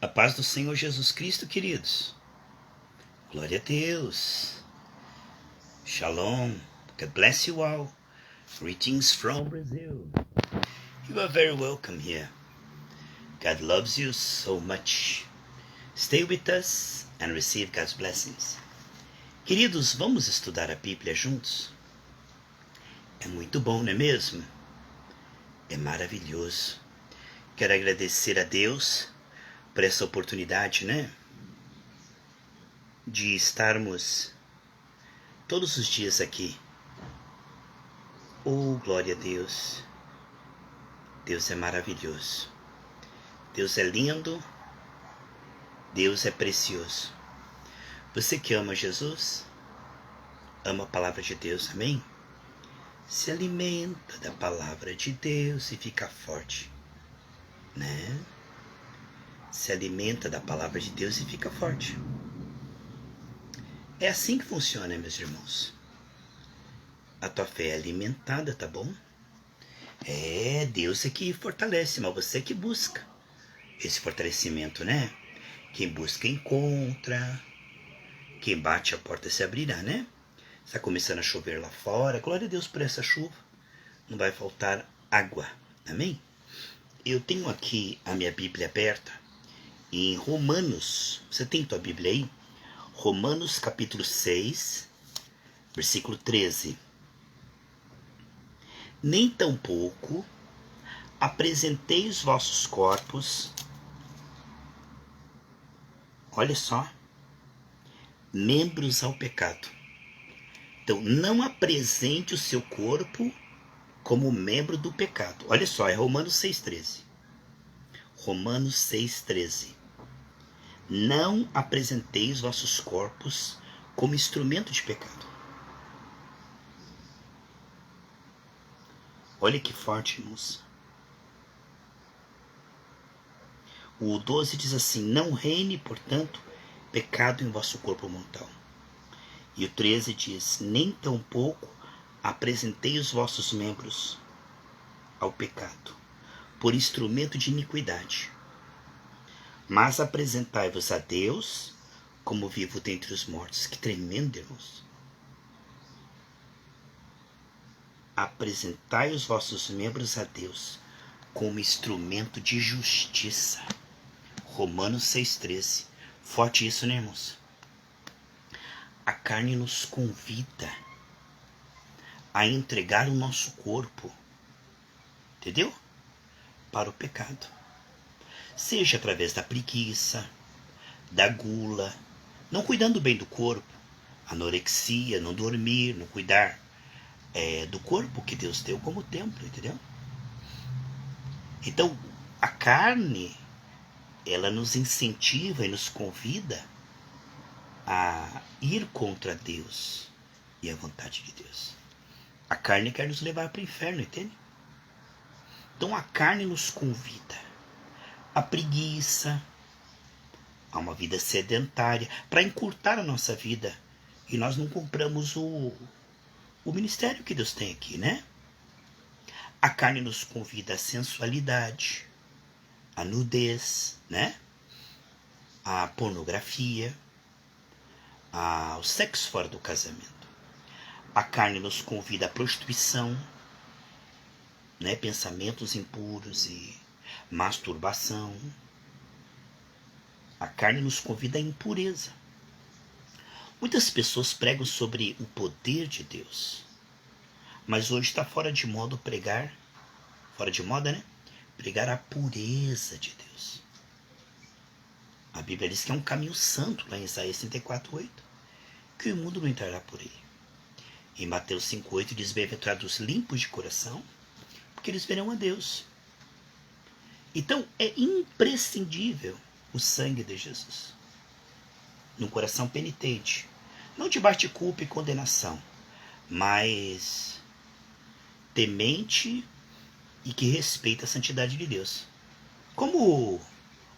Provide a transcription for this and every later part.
A paz do Senhor Jesus Cristo, queridos. Glória a Deus. Shalom. God bless you all. Greetings from Brazil. You are very welcome here. God loves you so much. Stay with us and receive God's blessings. Queridos, vamos estudar a Bíblia juntos? É muito bom, não é mesmo? É maravilhoso. Quero agradecer a Deus por essa oportunidade, né? De estarmos todos os dias aqui. Oh, glória a Deus. Deus é maravilhoso. Deus é lindo. Deus é precioso. Você que ama Jesus, ama a palavra de Deus, amém? Se alimenta da palavra de Deus e fica forte, né? Se alimenta da palavra de Deus e fica forte. É assim que funciona, meus irmãos. A tua fé é alimentada, tá bom? Deus é que fortalece, mas você é que busca esse fortalecimento, né? Quem busca encontra. Quem bate a porta se abrirá, né? Está começando a chover lá fora. Glória a Deus por essa chuva. Não vai faltar água, amém? Eu tenho aqui a minha Bíblia aberta em Romanos. Você tem tua Bíblia aí? Romanos capítulo 6, versículo 13. Nem tampouco apresentei os vossos corpos, olha só, membros ao pecado. Então, não apresente o seu corpo como membro do pecado. Olha só, é Romanos 6,13. Romanos 6,13. Não apresentei os vossos corpos como instrumento de pecado. Olha que forte, irmãos. O 12 diz assim: não reine, portanto, pecado em vosso corpo mortal. E o 13 diz: nem tampouco apresentei os vossos membros ao pecado, por instrumento de iniquidade. Mas apresentai-vos a Deus como vivo dentre os mortos. Que tremendo, irmãos. Apresentai os vossos membros a Deus como instrumento de justiça. Romanos 6,13. Forte isso, né, irmãos? A carne nos convida a entregar o nosso corpo, entendeu? Para o pecado. Seja através da preguiça, da gula, não cuidando bem do corpo, anorexia, não dormir, não cuidar do corpo que Deus deu como templo, entendeu? Então, a carne, ela nos incentiva e nos convida a ir contra Deus e a vontade de Deus. A carne quer nos levar para o inferno, entende? Então, a carne nos convida a preguiça, a uma vida sedentária, para encurtar a nossa vida. E nós não compramos o ministério que Deus tem aqui, né? A carne nos convida à sensualidade, à nudez, né? À pornografia, ao sexo fora do casamento. A carne nos convida à prostituição, né? Pensamentos impuros e masturbação. A carne nos convida à impureza. Muitas pessoas pregam sobre o poder de Deus, mas hoje está fora de moda pregar, fora de moda, né? Pregar a pureza de Deus. A Bíblia diz que é um caminho santo, lá em Isaías 34,8, que o mundo não entrará por ele. Em Mateus 5,8 diz: bem-aventurados limpos de coração, porque eles verão a Deus. Então é imprescindível o sangue de Jesus num coração penitente, não debaixo de culpa e condenação, mas temente e que respeita a santidade de Deus. Como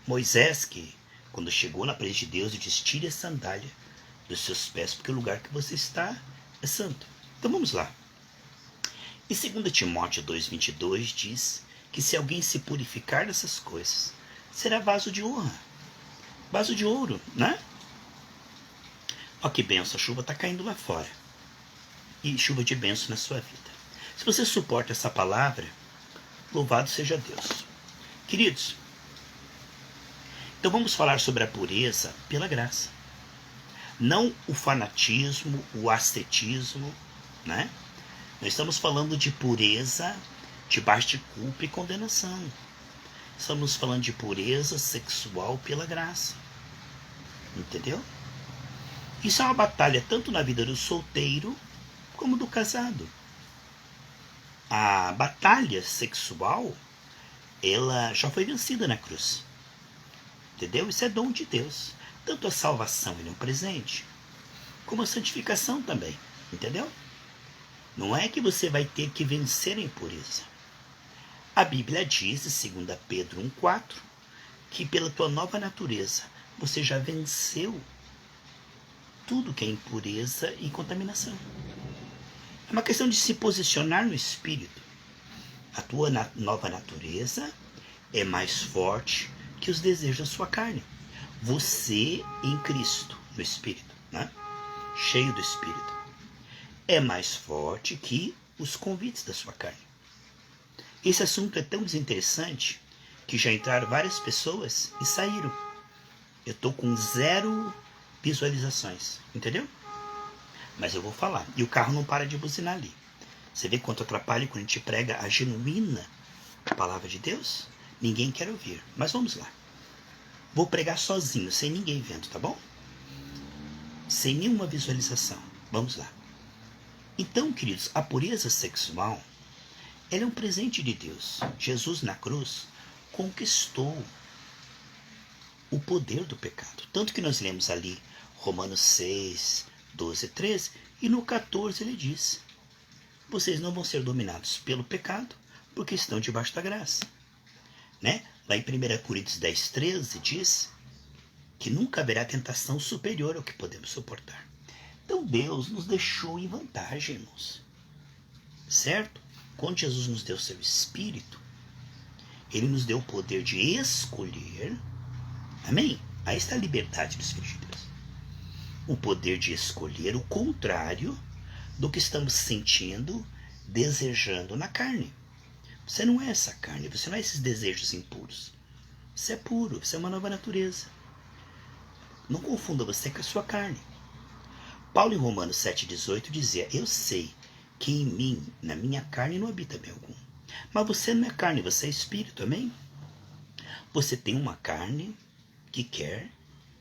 Moisés, que quando chegou na presença de Deus e disse: tire a sandália dos seus pés, porque o lugar que você está é santo. Então vamos lá. Em 2 Timóteo 2,22 diz que se alguém se purificar dessas coisas, será vaso de honra, Vaso de ouro, né? Ó que benção, a chuva está caindo lá fora. E chuva de benção na sua vida. Se você suporta essa palavra, louvado seja Deus. Queridos, então vamos falar sobre a pureza pela graça. Não o fanatismo, o ascetismo, né? Nós estamos falando de pureza debaixo de culpa e condenação. Estamos falando de pureza sexual pela graça. Entendeu? Isso é uma batalha tanto na vida do solteiro como do casado. A batalha sexual, ela já foi vencida na cruz. Entendeu? Isso é dom de Deus. Tanto a salvação é um presente, como a santificação também. Entendeu? Não é que você vai ter que vencer a impureza. A Bíblia diz, em 2 Pedro 1,4, que pela tua nova natureza você já venceu tudo que é impureza e contaminação. É uma questão de se posicionar no Espírito. A tua nova natureza é mais forte que os desejos da sua carne. Você em Cristo, no Espírito, né? Cheio do Espírito, é mais forte que os convites da sua carne. Esse assunto é tão desinteressante que já entraram várias pessoas e saíram. Eu estou com 0 visualizações, entendeu? Mas eu vou falar. E o carro não para de buzinar ali. Você vê quanto atrapalha quando a gente prega a genuína palavra de Deus? Ninguém quer ouvir. Mas vamos lá. Vou pregar sozinho, sem ninguém vendo, tá bom? Sem nenhuma visualização. Vamos lá. Então, queridos, a pureza sexual, ela é um presente de Deus. Jesus na cruz conquistou o poder do pecado. Tanto que nós lemos ali Romanos 6, 12, 13, e no 14 ele diz: vocês não vão ser dominados pelo pecado, porque estão debaixo da graça. Né? Lá em 1 Coríntios 10, 13 diz que nunca haverá tentação superior ao que podemos suportar. Então Deus nos deixou em vantagem, irmãos. Certo? Quando Jesus nos deu seu Espírito, Ele nos deu o poder de escolher. Amém? Aí está a liberdade dos filhos de Deus. O poder de escolher o contrário do que estamos sentindo, desejando na carne. Você não é essa carne, você não é esses desejos impuros. Você é puro, você é uma nova natureza. Não confunda você com a sua carne. Paulo em Romanos 7,18 dizia: eu sei que em mim, na minha carne, não habita bem algum. Mas você não é carne, você é espírito, amém? Você tem uma carne que quer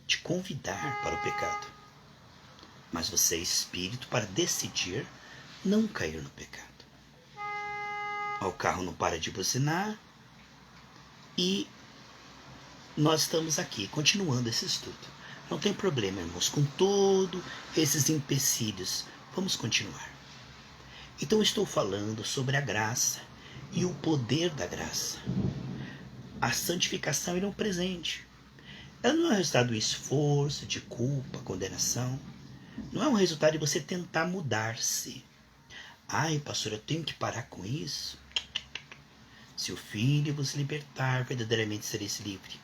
te convidar para o pecado. Mas você é espírito para decidir não cair no pecado. O carro não para de buzinar e nós estamos aqui continuando esse estudo. Não tem problema, irmãos, com todos esses empecilhos. Vamos continuar. Então estou falando sobre a graça e o poder da graça. A santificação é um presente. Ela não é o resultado do esforço, de culpa, condenação. Não é um resultado de você tentar mudar-se. Ai, pastor, eu tenho que parar com isso. Se o Filho vos libertar, verdadeiramente sereis livre.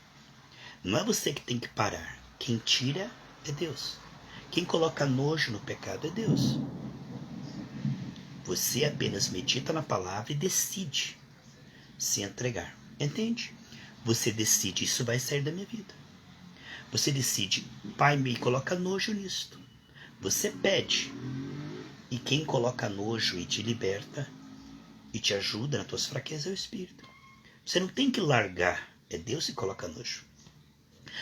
Não é você que tem que parar. Quem tira é Deus. Quem coloca nojo no pecado é Deus. Você apenas medita na palavra e decide se entregar. Entende? Você decide, isso vai sair da minha vida. Você decide, Pai, me coloca nojo nisto. Você pede. E quem coloca nojo e te liberta e te ajuda nas tuas fraquezas é o Espírito. Você não tem que largar, é Deus que coloca nojo.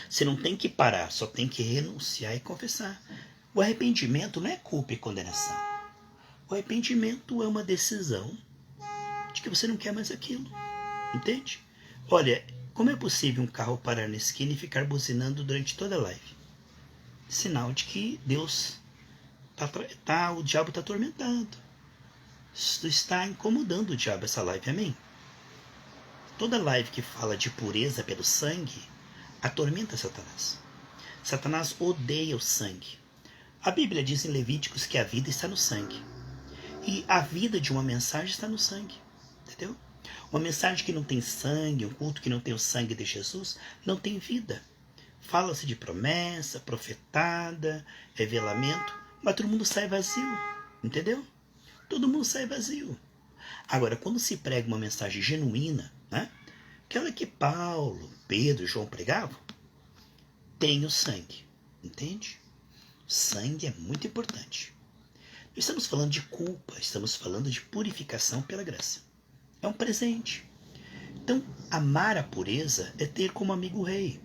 Você não tem que parar, só tem que renunciar e confessar. O arrependimento não é culpa e condenação. O arrependimento é uma decisão de que você não quer mais aquilo. Entende? Olha, como é possível um carro parar na esquina e ficar buzinando durante toda a live? Sinal de que Deus o diabo está atormentando. Isso está incomodando o diabo, essa live, amém? Toda live que fala de pureza pelo sangue atormenta Satanás. Satanás odeia o sangue. A Bíblia diz em Levíticos que a vida está no sangue. E a vida de uma mensagem está no sangue. Entendeu? Uma mensagem que não tem sangue, um culto que não tem o sangue de Jesus, não tem vida. Fala-se de promessa, profetada, revelamento, mas todo mundo sai vazio, entendeu? Todo mundo sai vazio. Agora, quando se prega uma mensagem genuína, né? Aquela que Paulo, Pedro e João pregavam, tem o sangue, entende? O sangue é muito importante. Não estamos falando de culpa, estamos falando de purificação pela graça. É um presente. Então, amar a pureza é ter como amigo o rei.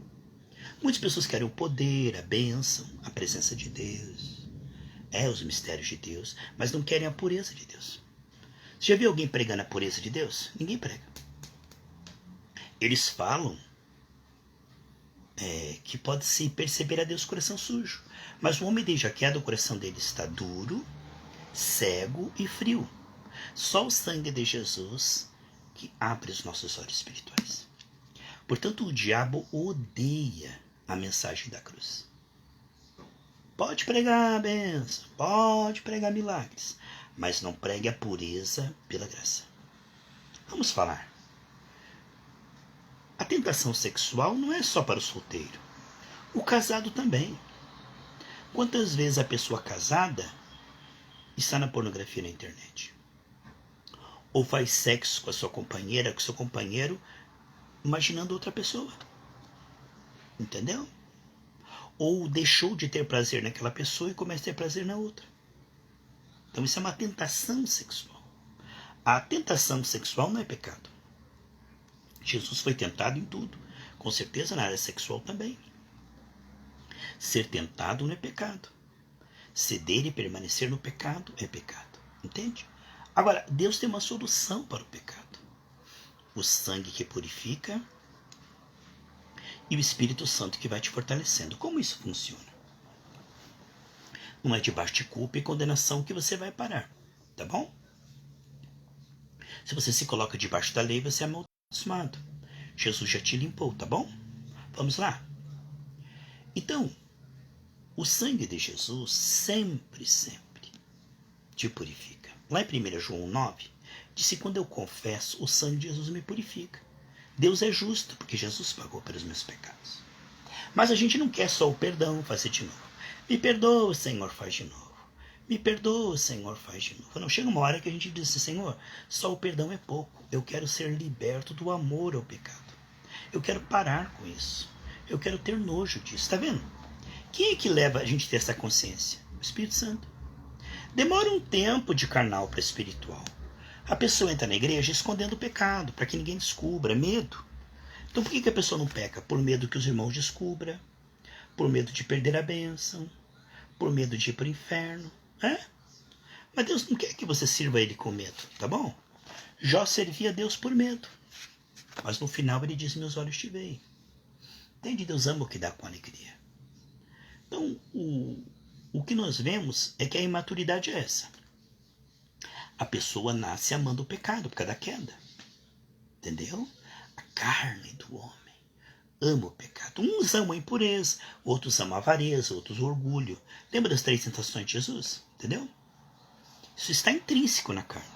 Muitas pessoas querem o poder, a bênção, a presença de Deus, os mistérios de Deus, mas não querem a pureza de Deus. Você já viu alguém pregando a pureza de Deus? Ninguém prega. Eles falam que pode-se perceber a Deus com o coração sujo, mas o homem desde a queda, o coração dele está duro, cego e frio. Só o sangue de Jesus que abre os nossos olhos espirituais. Portanto, o diabo odeia a mensagem da cruz. Pode pregar a bênção, pode pregar milagres, mas não pregue a pureza pela graça. Vamos falar. A tentação sexual não é só para o solteiro. O casado também. Quantas vezes a pessoa casada está na pornografia na internet? Ou faz sexo com a sua companheira, com o seu companheiro, imaginando outra pessoa. Entendeu? Ou deixou de ter prazer naquela pessoa e começa a ter prazer na outra. Então isso é uma tentação sexual. A tentação sexual não é pecado. Jesus foi tentado em tudo. Com certeza na área sexual também. Ser tentado não é pecado. Ceder e permanecer no pecado é pecado. Entende? Agora, Deus tem uma solução para o pecado. O sangue que purifica e o Espírito Santo que vai te fortalecendo. Como isso funciona? Não é debaixo de culpa e condenação que você vai parar. Tá bom? Se você se coloca debaixo da lei, você é amaldiçoado. Jesus já te limpou, tá bom? Vamos lá. Então, o sangue de Jesus sempre te purifica. Lá em 1 João 9, disse: quando eu confesso, o sangue de Jesus me purifica. Deus é justo, porque Jesus pagou pelos meus pecados. Mas a gente não quer só o perdão, fazer de novo. Me perdoa, Senhor, faz de novo. Me perdoa, Senhor, faz de novo. Não, chega uma hora que a gente diz assim: Senhor, só o perdão é pouco. Eu quero ser liberto do amor ao pecado. Eu quero parar com isso. Eu quero ter nojo disso. Está vendo? Quem é que leva a gente a ter essa consciência? O Espírito Santo. Demora um tempo de carnal para espiritual. A pessoa entra na igreja escondendo o pecado, para que ninguém descubra. Medo. Então por que a pessoa não peca? Por medo que os irmãos descubram, por medo de perder a bênção, por medo de ir para o inferno. Mas Deus não quer que você sirva a Ele com medo, tá bom? Jó servia a Deus por medo, mas no final ele diz: meus olhos te veem. Entende? Deus ama o que dá com alegria. Então, o que nós vemos é que a imaturidade é essa. A pessoa nasce amando o pecado por causa da queda. Entendeu? A carne do homem ama o pecado. Uns amam a impureza, outros amam a avareza, outros o orgulho. Lembra das 3 tentações de Jesus? Entendeu? Isso está intrínseco na carne.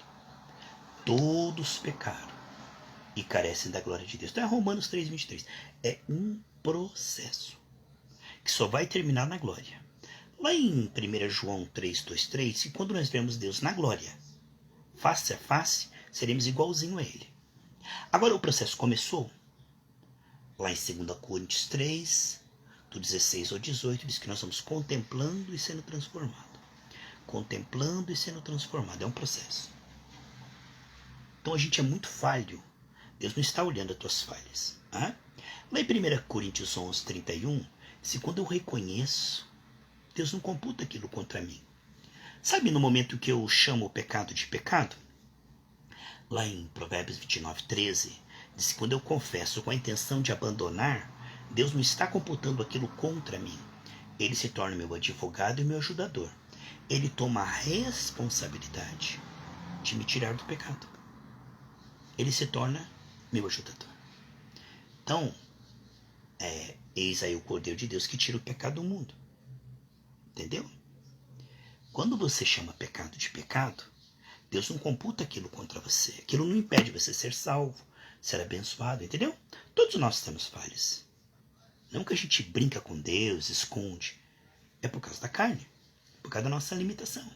Todos pecaram e carecem da glória de Deus. Então é Romanos 3,23. É um processo que só vai terminar na glória. Lá em 1 João 3,2,3, que quando nós vemos Deus na glória, face a face, seremos igualzinho a Ele. Agora o processo começou. Lá em 2 Coríntios 3, do 16 ao 18, diz que nós vamos contemplando e sendo transformado. Contemplando e sendo transformado. É um processo. Então a gente é muito falho. Deus não está olhando as tuas falhas. Lá em 1 Coríntios 11, 31, se quando eu reconheço, Deus não computa aquilo contra mim. Sabe no momento que eu chamo o pecado de pecado? Lá em Provérbios 29, 13, diz que quando eu confesso com a intenção de abandonar, Deus não está computando aquilo contra mim. Ele se torna meu advogado e meu ajudador. Ele toma a responsabilidade de me tirar do pecado. Ele se torna meu ajudador. Então, eis aí o Cordeiro de Deus que tira o pecado do mundo. Entendeu? Quando você chama pecado de pecado, Deus não computa aquilo contra você. Aquilo não impede você ser salvo, ser abençoado, entendeu? Todos nós temos falhas. Não que a gente brinca com Deus, esconde. É por causa da carne, por causa da nossa limitação.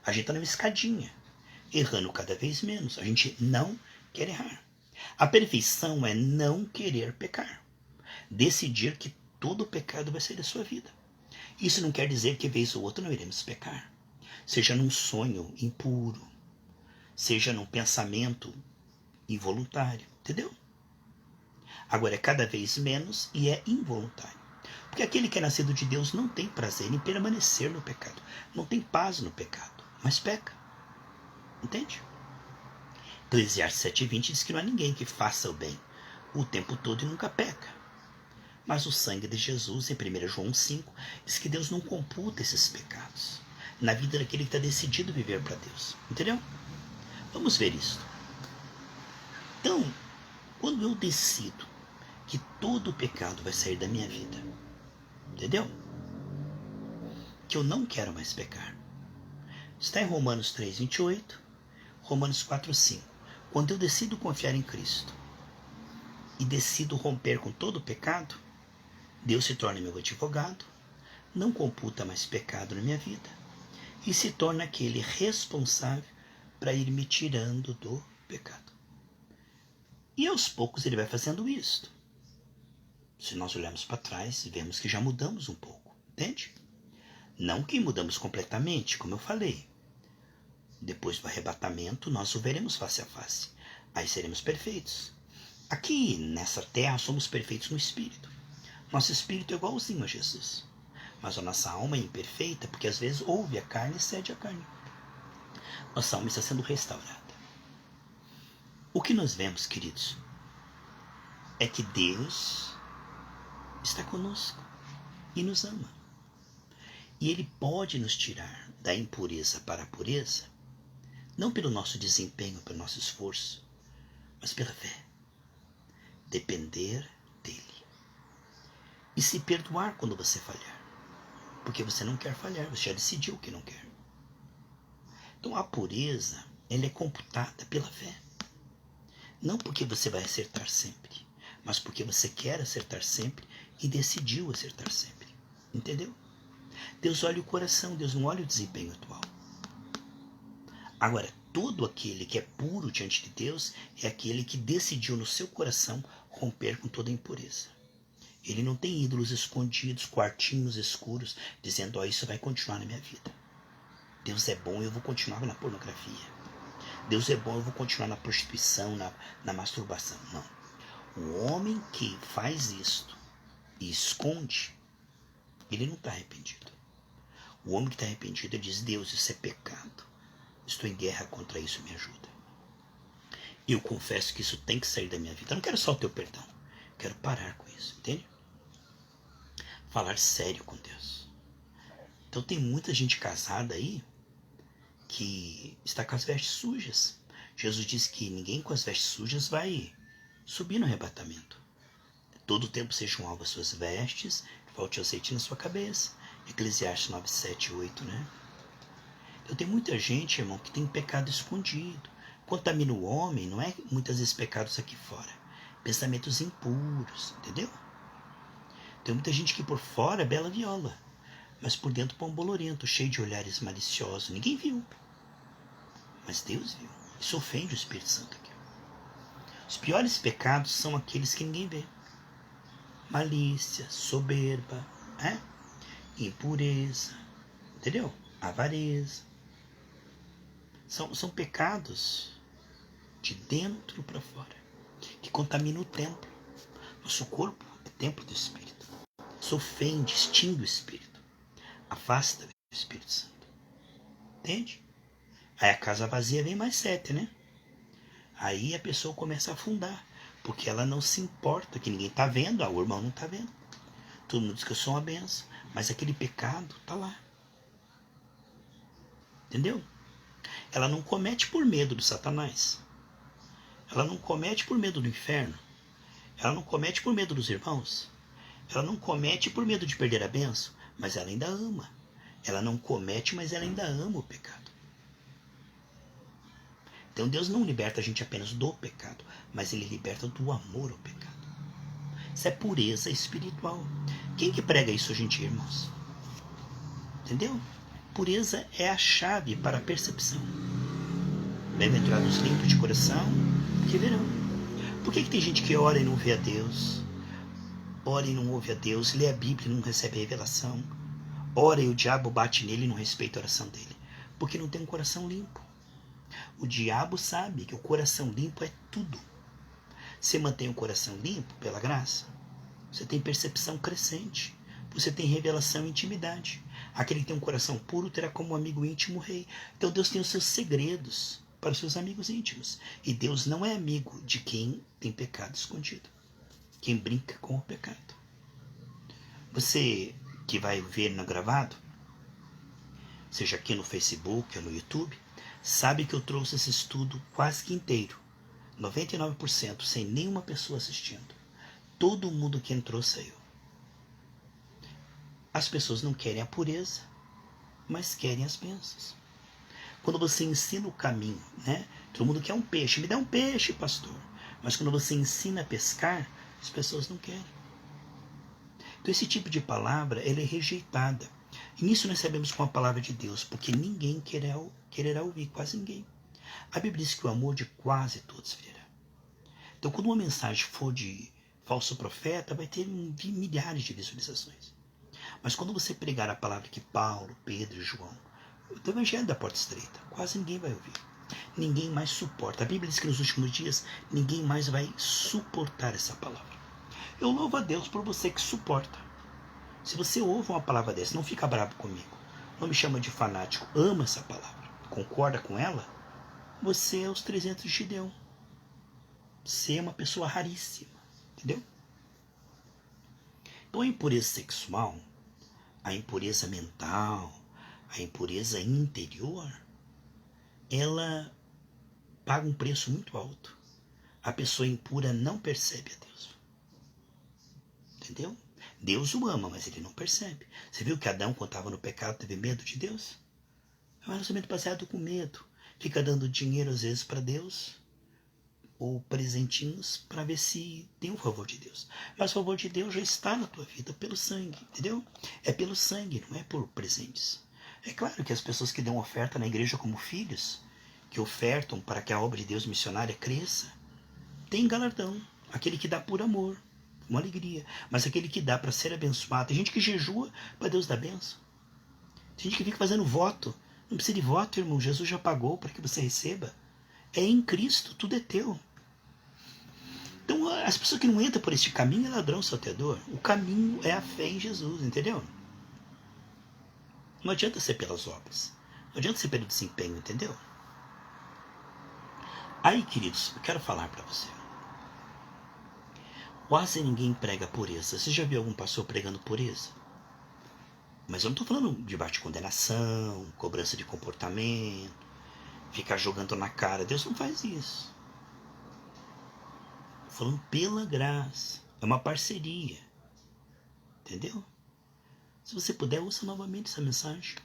A gente está numa escadinha, errando cada vez menos. A gente não quer errar. A perfeição é não querer pecar. Decidir que todo pecado vai sair da sua vida. Isso não quer dizer que vez ou outra não iremos pecar. Seja num sonho impuro, seja num pensamento involuntário, entendeu? Agora é cada vez menos e é involuntário. Porque aquele que é nascido de Deus não tem prazer em permanecer no pecado. Não tem paz no pecado, mas peca. Entende? Eclesiastes 7:20 diz que não há ninguém que faça o bem o tempo todo e nunca peca. Mas o sangue de Jesus, em 1 João 5, diz que Deus não computa esses pecados na vida daquele que está decidido viver para Deus. Entendeu? Vamos ver isso. Então, quando eu decido que todo o pecado vai sair da minha vida, entendeu? Que eu não quero mais pecar. Está em Romanos 3:28, Romanos 4:5. Quando eu decido confiar em Cristo e decido romper com todo o pecado, Deus se torna meu advogado, não computa mais pecado na minha vida e se torna aquele responsável para ir me tirando do pecado. E aos poucos ele vai fazendo isso. Se nós olharmos para trás, vemos que já mudamos um pouco, entende? Não que mudamos completamente, como eu falei. Depois do arrebatamento, nós o veremos face a face. Aí seremos perfeitos. Aqui, nessa terra, somos perfeitos no espírito. Nosso espírito é igualzinho a Jesus. Mas a nossa alma é imperfeita, porque às vezes ouve a carne e cede a carne. Nossa alma está sendo restaurada. O que nós vemos, queridos, é que Deus está conosco e nos ama. E Ele pode nos tirar da impureza para a pureza, não pelo nosso desempenho, pelo nosso esforço, mas pela fé. Depender dEle. E se perdoar quando você falhar. Porque você não quer falhar, você já decidiu que não quer. Então a pureza, ela é computada pela fé. Não porque você vai acertar sempre, mas porque você quer acertar sempre e decidiu acertar sempre. Entendeu? Deus olha o coração, Deus não olha o desempenho atual. Agora, todo aquele que é puro diante de Deus é aquele que decidiu no seu coração romper com toda a impureza. Ele não tem ídolos escondidos, quartinhos escuros, dizendo, isso vai continuar na minha vida. Deus é bom e eu vou continuar na pornografia. Deus é bom e eu vou continuar na prostituição, na masturbação. Não. O homem que faz isto e esconde, ele não está arrependido. O homem que está arrependido, ele diz, Deus, isso é pecado. Estou em guerra contra isso, me ajuda. Eu confesso que isso tem que sair da minha vida. Eu não quero só o teu perdão. Quero parar com isso, entende? Falar sério com Deus. Então tem muita gente casada aí que está com as vestes sujas. Jesus disse que ninguém com as vestes sujas vai subir no arrebatamento. Todo tempo sejam alvas suas vestes, falte azeite na sua cabeça. Eclesiastes 9, 7, 8, né? Então tem muita gente, irmão, que tem pecado escondido. Contamina o homem, não é muitas vezes pecados aqui fora. Pensamentos impuros, entendeu? Tem muita gente que por fora é bela viola, mas por dentro pão bolorento, cheio de olhares maliciosos. Ninguém viu, mas Deus viu. Isso ofende o Espírito Santo aqui. Os piores pecados são aqueles que ninguém vê. Malícia, soberba, impureza, entendeu? Avareza. São pecados de dentro para fora, que contaminam o templo. Nosso corpo é templo do Espírito. Isso ofende, extingue o Espírito. Afasta o Espírito Santo. Entende? Aí a casa vazia vem mais 7, né? Aí a pessoa começa a afundar, porque ela não se importa, que ninguém está vendo, o irmão não está vendo. Todo mundo diz que eu sou uma benção, mas aquele pecado está lá. Entendeu? Ela não comete por medo do Satanás. Ela não comete por medo do inferno. Ela não comete por medo dos irmãos. Ela não comete por medo de perder a bênção, mas ela ainda ama. Ela não comete, mas ela ainda ama o pecado. Então Deus não liberta a gente apenas do pecado, mas Ele liberta do amor ao pecado. Isso é pureza espiritual. Quem que prega isso hoje em dia, irmãos? Entendeu? Pureza é a chave para a percepção. Bem-aventurados limpos de coração, que verão. Por que tem gente que ora e não vê a Deus? Ora e não ouve a Deus, lê a Bíblia e não recebe a revelação. Ora e o diabo bate nele e não respeita a oração dele. Porque não tem um coração limpo. O diabo sabe que o coração limpo é tudo. Você mantém o coração limpo pela graça, você tem percepção crescente, você tem revelação e intimidade. Aquele que tem um coração puro terá como amigo íntimo o rei. Então Deus tem os seus segredos para os seus amigos íntimos. E Deus não é amigo de quem tem pecado escondido, quem brinca com o pecado. Você que vai ver no gravado, seja aqui no Facebook ou no YouTube, sabe que eu trouxe esse estudo quase que inteiro, 99%, sem nenhuma pessoa assistindo. Todo mundo que entrou saiu. As pessoas não querem a pureza, mas querem as bênçãos. Quando você ensina o caminho, né? Todo mundo quer um peixe. Me dá um peixe, pastor. Mas quando você ensina a pescar, as pessoas não querem. Então esse tipo de palavra, ela é rejeitada. E nisso nós sabemos com a palavra de Deus, porque ninguém quererá ouvir, quase ninguém. A Bíblia diz que o amor de quase todos virá. Então quando uma mensagem for de falso profeta, vai ter milhares de visualizações. Mas quando você pregar a palavra que Paulo, Pedro e João, do Evangelho da Porta Estreita, quase ninguém vai ouvir. Ninguém mais suporta. A Bíblia diz que nos últimos dias ninguém mais vai suportar essa palavra. Eu louvo a Deus por você que suporta. Se você ouve uma palavra dessa, não fica bravo comigo, não me chama de fanático, ama essa palavra, concorda com ela, você é os 300 de Gideão. Você é uma pessoa raríssima, entendeu? Então a impureza sexual, a impureza mental, a impureza interior, ela paga um preço muito alto. A pessoa impura não percebe a Deus. Entendeu? Deus o ama, mas ele não percebe. Você viu que Adão, quando estava no pecado, teve medo de Deus? É um relacionamento baseado com medo. Fica dando dinheiro às vezes para Deus, ou presentinhos, para ver se tem o favor de Deus. Mas o favor de Deus já está na tua vida pelo sangue, entendeu? É pelo sangue, não é por presentes. É claro que as pessoas que dão oferta na igreja como filhos, que ofertam para que a obra de Deus missionária cresça, tem galardão. Aquele que dá por amor, uma alegria. Mas aquele que dá para ser abençoado. Tem gente que jejua para Deus dar bênção. Tem gente que fica fazendo voto. Não precisa de voto, irmão. Jesus já pagou para que você receba. É em Cristo, tudo é teu. Então as pessoas que não entram por este caminho é ladrão salteador. O caminho é a fé em Jesus, entendeu? Não adianta ser pelas obras. Não adianta ser pelo desempenho, entendeu? Aí, queridos, eu quero falar para você. Quase ninguém prega pureza. Você já viu algum pastor pregando pureza? Mas eu não estou falando de bate condenação, cobrança de comportamento, ficar jogando na cara. Deus não faz isso. Estou falando pela graça. É uma parceria. Entendeu? Se você puder, ouça novamente essa mensagem.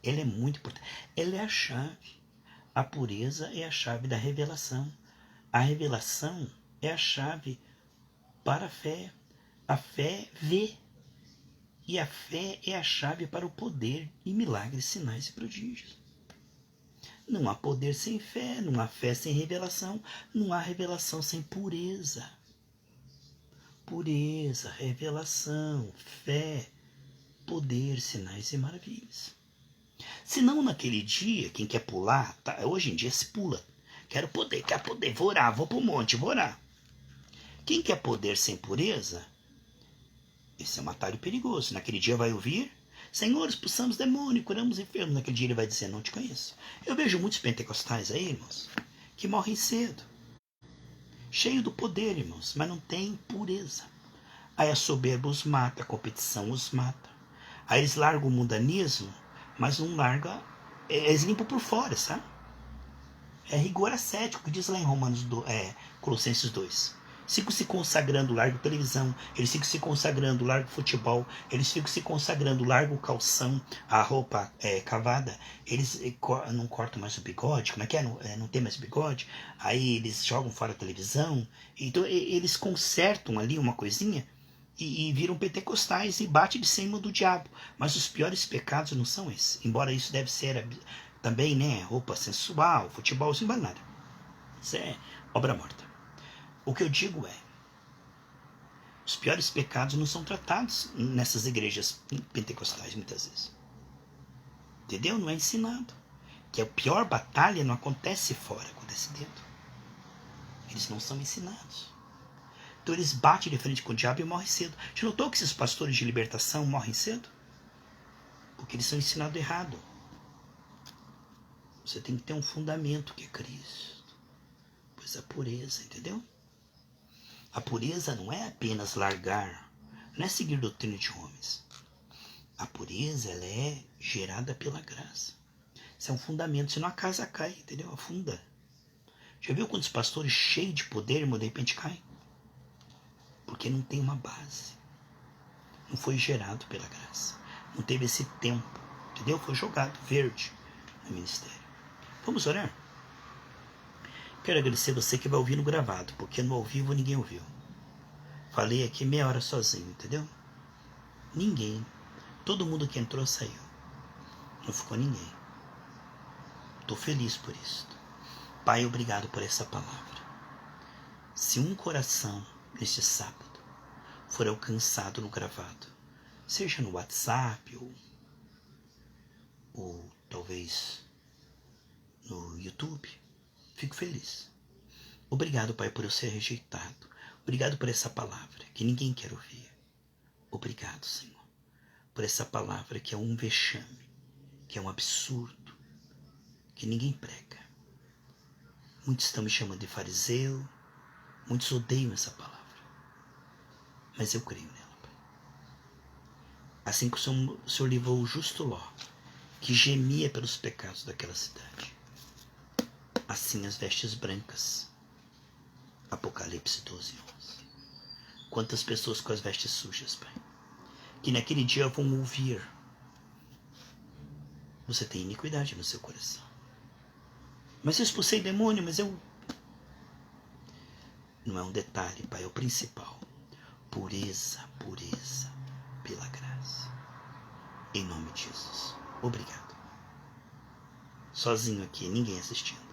Ela é muito importante. Ela é a chave. A pureza é a chave da revelação. A revelação é a chave para a fé. A fé vê. E a fé é a chave para o poder e milagres, sinais e prodígios. Não há poder sem fé, não há fé sem revelação, não há revelação sem pureza. Pureza, revelação, fé, poder, sinais e maravilhas. Se não naquele dia, quem quer pular, tá, hoje em dia se pula. Quero poder, vou orar, vou para o monte, vou orar. Quem quer poder sem pureza, esse é um atalho perigoso. Naquele dia vai ouvir, Senhor, expulsamos demônio, curamos enfermos. Naquele dia ele vai dizer, não te conheço. Eu vejo muitos pentecostais aí, irmãos, que morrem cedo. Cheio do poder, irmãos, mas não tem pureza. Aí a soberba os mata, a competição os mata. Aí eles largam o mundanismo, mas não largam, eles limpam por fora, sabe? É rigor ascético, que diz lá em Colossenses 2. Ficam se consagrando, largo televisão, eles ficam se consagrando, largo futebol, eles ficam se consagrando, largo calção, a roupa cavada, eles não cortam mais o bigode, como é que é? Não tem mais bigode, aí eles jogam fora a televisão, então eles consertam ali uma coisinha, e viram pentecostais e bate de cima do diabo. Mas os piores pecados não são esses. Embora isso deve ser também, né, roupa sensual, futebol, isso não vale nada. Isso é obra morta. O que eu digo é, os piores pecados não são tratados nessas igrejas pentecostais, muitas vezes. Entendeu? Não é ensinado. Que a pior batalha não acontece fora, acontece dentro. Eles não são ensinados. Então eles batem de frente com o diabo e morrem cedo. Já notou que esses pastores de libertação morrem cedo? Porque eles são ensinados errado. Você tem que ter um fundamento que é Cristo. Pois a pureza, entendeu? A pureza não é apenas largar, não é seguir doutrina de homens. A pureza, ela é gerada pela graça. Isso é um fundamento, senão a casa cai, entendeu? Afunda. Já viu quantos pastores cheios de poder, irmão, de repente caem? Porque não tem uma base. Não foi gerado pela graça. Não teve esse tempo, entendeu? Foi jogado verde no ministério. Vamos orar? Quero agradecer você que vai ouvir no gravado, porque no ao vivo ninguém ouviu. Falei aqui meia hora sozinho, entendeu? Ninguém. Todo mundo que entrou saiu. Não ficou ninguém. Estou feliz por isso. Pai, obrigado por essa palavra. Se um coração neste sábado for alcançado no gravado, seja no WhatsApp ou talvez no YouTube, fico feliz. Obrigado, Pai, por eu ser rejeitado. Obrigado por essa palavra que ninguém quer ouvir. Obrigado, Senhor, por essa palavra que é um vexame, que é um absurdo, que ninguém prega. Muitos estão me chamando de fariseu, muitos odeiam essa palavra, mas eu creio nela, Pai. Assim que o Senhor livrou o justo Ló, que gemia pelos pecados daquela cidade, assim as vestes brancas. Apocalipse 12, 11. Quantas pessoas com as vestes sujas, Pai, que naquele dia vão ouvir: você tem iniquidade no seu coração. Mas eu expulsei demônio, mas eu... Não é um detalhe, Pai, é o principal. Pureza, pureza, pela graça. Em nome de Jesus. Obrigado. Sozinho aqui, ninguém assistindo.